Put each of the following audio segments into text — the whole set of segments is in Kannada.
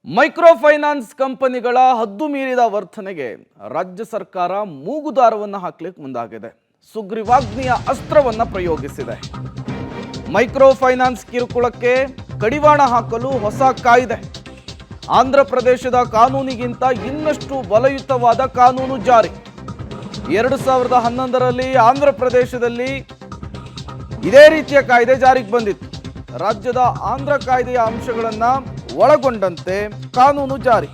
ಮೈಕ್ರೋ ಫೈನಾನ್ಸ್ ಕಂಪನಿಗಳ ಹದ್ದು ಮೀರಿದ ವರ್ತನೆಗೆ ರಾಜ್ಯ ಸರ್ಕಾರ ಮೂಗುದಾರವನ್ನು ಹಾಕಲಿಕ್ಕೆ ಮುಂದಾಗಿದೆ. ಸುಗ್ರೀವಾಜ್ಞೆಯ ಅಸ್ತ್ರವನ್ನು ಪ್ರಯೋಗಿಸಿದೆ. ಮೈಕ್ರೋ ಫೈನಾನ್ಸ್ ಕಿರುಕುಳಕ್ಕೆ ಕಡಿವಾಣ ಹಾಕಲು ಹೊಸ ಕಾಯ್ದೆ. ಆಂಧ್ರ ಪ್ರದೇಶದ ಕಾನೂನಿಗಿಂತ ಇನ್ನಷ್ಟು ಬಲಯುತವಾದ ಕಾನೂನು ಜಾರಿ. 2011ರಲ್ಲಿ ಆಂಧ್ರ ಪ್ರದೇಶದಲ್ಲಿ ಇದೇ ರೀತಿಯ ಕಾಯ್ದೆ ಜಾರಿಗೆ ಬಂದಿತ್ತು. ರಾಜ್ಯದ ಆಂಧ್ರ ಕಾಯ್ದೆಯ ಅಂಶಗಳನ್ನು ಒಳಗೊಂಡಂತೆ ಕಾನೂನು ಜಾರಿ.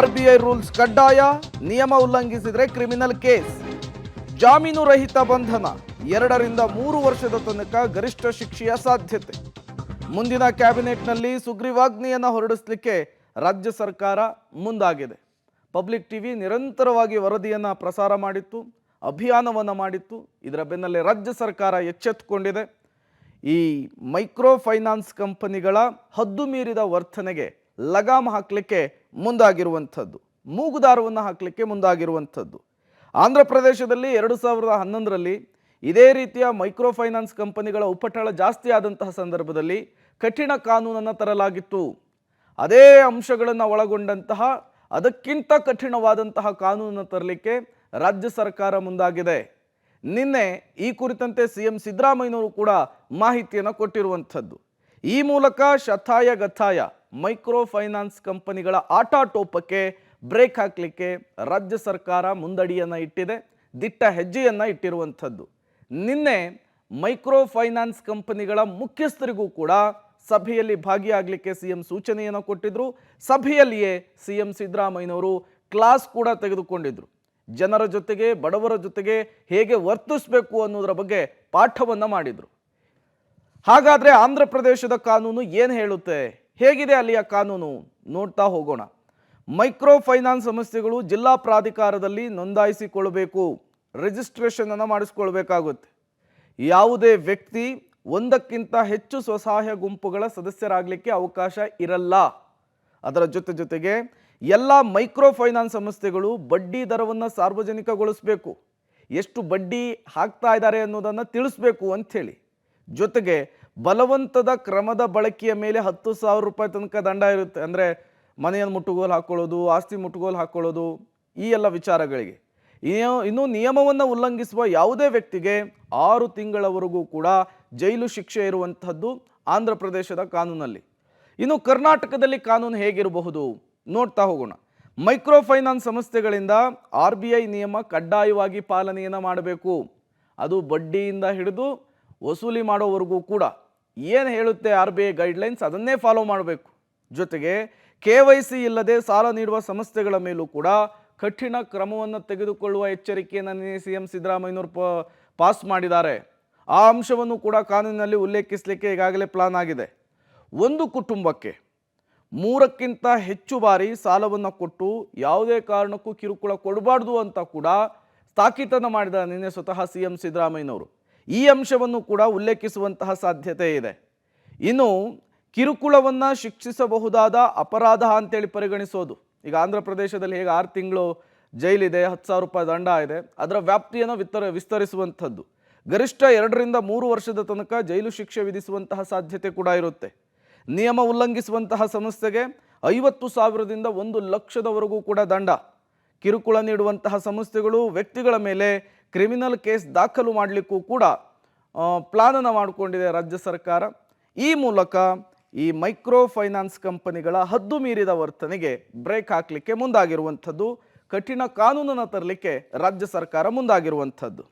RBI ರೂಲ್ಸ್ ಕಡ್ಡಾಯ, ನಿಯಮ ಉಲ್ಲಂಘಿಸಿದರೆ ಕ್ರಿಮಿನಲ್ ಕೇಸ್. ಜಾಮೀನು ರಹಿತ ಬಂಧನ, 2 ರಿಂದ 3 ವರ್ಷದ ತನಕ ಗರಿಷ್ಠ ಶಿಕ್ಷೆಯ ಸಾಧ್ಯತೆ. ಮುಂದಿನ ಕ್ಯಾಬಿನೆಟ್ನಲ್ಲಿ ಸುಗ್ರೀವಾಜ್ಞೆಯನ್ನು ಹೊರಡಿಸಲಿಕ್ಕೆ ರಾಜ್ಯ ಸರ್ಕಾರ ಮುಂದಾಗಿದೆ. ಪಬ್ಲಿಕ್ ಟಿವಿ ನಿರಂತರವಾಗಿ ವರದಿಯನ್ನು ಪ್ರಸಾರ ಮಾಡಿತ್ತು, ಅಭಿಯಾನವನ್ನು ಮಾಡಿತ್ತು. ಇದರ ಬೆನ್ನಲ್ಲೇ ರಾಜ್ಯ ಸರ್ಕಾರ ಎಚ್ಚೆತ್ತುಕೊಂಡಿದೆ. ಈ ಮೈಕ್ರೋ ಫೈನಾನ್ಸ್ ಕಂಪನಿಗಳ ಹದ್ದು ಮೀರಿದ ವರ್ತನೆಗೆ ಲಗಾಮ್ ಹಾಕಲಿಕ್ಕೆ ಮುಂದಾಗಿರುವಂಥದ್ದು, ಮೂಗುದಾರವನ್ನು ಹಾಕಲಿಕ್ಕೆ ಮುಂದಾಗಿರುವಂಥದ್ದು. ಆಂಧ್ರ ಪ್ರದೇಶದಲ್ಲಿ 2011ರಲ್ಲಿ ಇದೇ ರೀತಿಯ ಮೈಕ್ರೋ ಫೈನಾನ್ಸ್ ಕಂಪನಿಗಳ ಉಪಟಳ ಜಾಸ್ತಿ ಆದಂತಹ ಸಂದರ್ಭದಲ್ಲಿ ಕಠಿಣ ಕಾನೂನನ್ನು ತರಲಾಗಿತ್ತು. ಅದೇ ಅಂಶಗಳನ್ನು ಒಳಗೊಂಡಂತಹ ಅದಕ್ಕಿಂತ ಕಠಿಣವಾದಂತಹ ಕಾನೂನನ್ನು ತರಲಿಕ್ಕೆ ರಾಜ್ಯ ಸರ್ಕಾರ ಮುಂದಾಗಿದೆ. ನಿನ್ನೆ ಈ ಕುರಿತಂತೆ CM ಸಿದ್ದರಾಮಯ್ಯನವರು ಕೂಡ ಮಾಹಿತಿಯನ್ನು ಕೊಟ್ಟಿರುವಂಥದ್ದು. ಈ ಮೂಲಕ ಶತಾಯ ಗತಾಯ ಮೈಕ್ರೋ ಫೈನಾನ್ಸ್ ಕಂಪನಿಗಳ ಆಟಾಟೋಪಕ್ಕೆ ಬ್ರೇಕ್ ಹಾಕಲಿಕ್ಕೆ ರಾಜ್ಯ ಸರ್ಕಾರ ಮುಂದಡಿಯನ್ನು ಇಟ್ಟಿದೆ, ದಿಟ್ಟ ಹೆಜ್ಜೆಯನ್ನು ಇಟ್ಟಿರುವಂಥದ್ದು. ನಿನ್ನೆ ಮೈಕ್ರೋ ಫೈನಾನ್ಸ್ ಕಂಪನಿಗಳ ಮುಖ್ಯಸ್ಥರಿಗೂ ಕೂಡ ಸಭೆಯಲ್ಲಿ ಭಾಗಿಯಾಗಲಿಕ್ಕೆ CM ಸೂಚನೆಯನ್ನು ಕೊಟ್ಟಿದ್ರು. ಸಭೆಯಲ್ಲಿಯೇ CM ಸಿದ್ದರಾಮಯ್ಯನವರು ಕ್ಲಾಸ್ ಕೂಡ ತೆಗೆದುಕೊಂಡಿದ್ರು. ಜನರ ಜೊತೆಗೆ, ಬಡವರ ಜೊತೆಗೆ ಹೇಗೆ ವರ್ತಿಸಬೇಕು ಅನ್ನೋದರ ಬಗ್ಗೆ ಪಾಠವನ್ನು ಮಾಡಿದರು. ಹಾಗಾದರೆ ಆಂಧ್ರ ಪ್ರದೇಶದ ಕಾನೂನು ಏನು ಹೇಳುತ್ತೆ, ಹೇಗಿದೆ ಅಲ್ಲಿಯ ಕಾನೂನು ನೋಡ್ತಾ ಹೋಗೋಣ. ಮೈಕ್ರೋ ಫೈನಾನ್ಸ್ ಸಂಸ್ಥೆಗಳು ಜಿಲ್ಲಾ ಪ್ರಾಧಿಕಾರದಲ್ಲಿ ನೋಂದಾಯಿಸಿಕೊಳ್ಳಬೇಕು, ರಿಜಿಸ್ಟ್ರೇಷನನ್ನು ಮಾಡಿಸ್ಕೊಳ್ಬೇಕಾಗುತ್ತೆ. ಯಾವುದೇ ವ್ಯಕ್ತಿ ಒಂದಕ್ಕಿಂತ ಹೆಚ್ಚು ಸ್ವಸಹಾಯ ಗುಂಪುಗಳ ಸದಸ್ಯರಾಗಲಿಕ್ಕೆ ಅವಕಾಶ ಇರಲ್ಲ. ಅದರ ಜೊತೆಗೆ ಎಲ್ಲ ಮೈಕ್ರೋ ಫೈನಾನ್ಸ್ ಸಂಸ್ಥೆಗಳು ಬಡ್ಡಿ ದರವನ್ನು ಸಾರ್ವಜನಿಕಗೊಳಿಸಬೇಕು, ಎಷ್ಟು ಬಡ್ಡಿ ಹಾಕ್ತಾ ಇದ್ದಾರೆ ಅನ್ನೋದನ್ನು ತಿಳಿಸ್ಬೇಕು ಅಂಥೇಳಿ. ಜೊತೆಗೆ ಬಲವಂತದ ಕ್ರಮದ ಬಳಕೆಯ ಮೇಲೆ 10,000 ರೂಪಾಯಿ ತನಕ ದಂಡ ಇರುತ್ತೆ. ಅಂದರೆ ಮನೆಯನ್ನು ಮುಟ್ಟುಗೋಲು ಹಾಕ್ಕೊಳ್ಳೋದು, ಆಸ್ತಿ ಮುಟ್ಟುಗೋಲು ಹಾಕ್ಕೊಳ್ಳೋದು, ಈ ಎಲ್ಲ ವಿಚಾರಗಳಿಗೆ. ಇನ್ನು ನಿಯಮವನ್ನು ಉಲ್ಲಂಘಿಸುವ ಯಾವುದೇ ವ್ಯಕ್ತಿಗೆ 6 ತಿಂಗಳವರೆಗೂ ಕೂಡ ಜೈಲು ಶಿಕ್ಷೆ ಇರುವಂಥದ್ದು ಆಂಧ್ರ ಪ್ರದೇಶದ ಕಾನೂನಲ್ಲಿ. ಇನ್ನು ಕರ್ನಾಟಕದಲ್ಲಿ ಕಾನೂನು ಹೇಗಿರಬಹುದು ನೋಡ್ತಾ ಹೋಗೋಣ. ಮೈಕ್ರೋ ಫೈನಾನ್ಸ್ ಸಂಸ್ಥೆಗಳಿಂದ RBI ನಿಯಮ ಕಡ್ಡಾಯವಾಗಿ ಪಾಲನೆಯನ್ನು ಮಾಡಬೇಕು. ಅದು ಬಡ್ಡಿಯಿಂದ ಹಿಡಿದು ವಸೂಲಿ ಮಾಡೋವರೆಗೂ ಕೂಡ ಏನು ಹೇಳುತ್ತೆ RBI ಗೈಡ್ಲೈನ್ಸ್ ಅದನ್ನೇ ಫಾಲೋ ಮಾಡಬೇಕು. ಜೊತೆಗೆ KYC ಇಲ್ಲದೆ ಸಾಲ ನೀಡುವ ಸಂಸ್ಥೆಗಳ ಮೇಲೂ ಕೂಡ ಕಠಿಣ ಕ್ರಮವನ್ನು ತೆಗೆದುಕೊಳ್ಳುವ ಎಚ್ಚರಿಕೆಯನ್ನು CM ಸಿದ್ದರಾಮಯ್ಯನವರು ಪಾಸ್ ಮಾಡಿದ್ದಾರೆ. ಆ ಅಂಶವನ್ನು ಕೂಡ ಕಾನೂನಿನಲ್ಲಿ ಉಲ್ಲೇಖಿಸಲಿಕ್ಕೆ ಈಗಾಗಲೇ ಪ್ಲಾನ್ ಆಗಿದೆ. ಒಂದು ಕುಟುಂಬಕ್ಕೆ 3ಕ್ಕಿಂತ ಹೆಚ್ಚು ಬಾರಿ ಸಾಲವನ್ನು ಕೊಟ್ಟು ಯಾವುದೇ ಕಾರಣಕ್ಕೂ ಕಿರುಕುಳ ಕೊಡಬಾರ್ದು ಅಂತ ಕೂಡ ತಾಕೀತನ್ನು ಮಾಡಿದ ನಿನ್ನೆ ಸ್ವತಃ CM ಸಿದ್ದರಾಮಯ್ಯನವರು. ಈ ಅಂಶವನ್ನು ಕೂಡ ಉಲ್ಲೇಖಿಸುವಂತಹ ಸಾಧ್ಯತೆ ಇದೆ. ಇನ್ನು ಕಿರುಕುಳವನ್ನು ಶಿಕ್ಷಿಸಬಹುದಾದ ಅಪರಾಧ ಅಂತೇಳಿ ಪರಿಗಣಿಸೋದು. ಈಗ ಆಂಧ್ರ ಪ್ರದೇಶದಲ್ಲಿ ಹೇಗೆ 6 ತಿಂಗಳು ಜೈಲಿದೆ, 10,000 ರೂಪಾಯಿ ದಂಡ ಇದೆ, ಅದರ ವ್ಯಾಪ್ತಿಯನ್ನು ವಿಸ್ತರಿಸುವಂಥದ್ದು. ಗರಿಷ್ಠ 2 ರಿಂದ 3 ವರ್ಷದ ತನಕ ಜೈಲು ಶಿಕ್ಷೆ ವಿಧಿಸುವಂತಹ ಸಾಧ್ಯತೆ ಕೂಡ ಇರುತ್ತೆ. ನಿಯಮ ಉಲ್ಲಂಘಿಸುವಂತಹ ಸಂಸ್ಥೆಗೆ 50,000ದಿಂದ 1,00,000ದವರೆಗೂ ಕೂಡ ದಂಡ. ಕಿರುಕುಳ ನೀಡುವಂತಹ ಸಂಸ್ಥೆಗಳು ವ್ಯಕ್ತಿಗಳ ಮೇಲೆ ಕ್ರಿಮಿನಲ್ ಕೇಸ್ ದಾಖಲು ಮಾಡಲಿಕ್ಕೂ ಕೂಡ ಪ್ಲಾನನ್ನು ಮಾಡಿಕೊಂಡಿದೆ ರಾಜ್ಯ ಸರ್ಕಾರ. ಈ ಮೂಲಕ ಈ ಮೈಕ್ರೋ ಫೈನಾನ್ಸ್ ಕಂಪನಿಗಳ ಹದ್ದು ಮೀರಿದ ವರ್ತನೆಗೆ ಬ್ರೇಕ್ ಹಾಕಲಿಕ್ಕೆ ಮುಂದಾಗಿರುವಂಥದ್ದು, ಕಠಿಣ ಕಾನೂನನ್ನು ತರಲಿಕ್ಕೆ ರಾಜ್ಯ ಸರ್ಕಾರ ಮುಂದಾಗಿರುವಂಥದ್ದು.